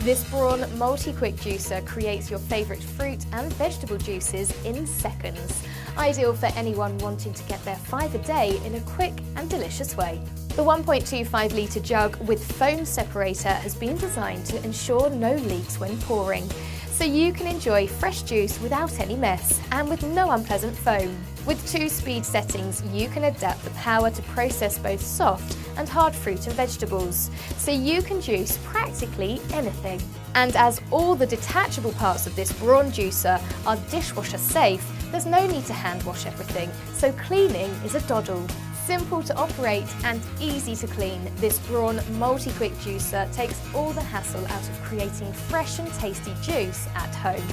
This Braun MultiQuick Juicer creates your favourite fruit and vegetable juices in seconds. Ideal for anyone wanting to get their 5 a day in a quick and delicious way. The 1.25 litre jug with foam separator has been designed to ensure no leaks when pouring, so you can enjoy fresh juice without any mess and with no unpleasant foam. With 2 speed settings, you can adapt the power to process both soft and hard fruit and vegetables, so you can juice practically anything. And as all the detachable parts of this Braun juicer are dishwasher safe, there's no need to hand wash everything, so cleaning is a doddle. Simple to operate and easy to clean, this Braun MultiQuick Juicer takes all the hassle out of creating fresh and tasty juice at home.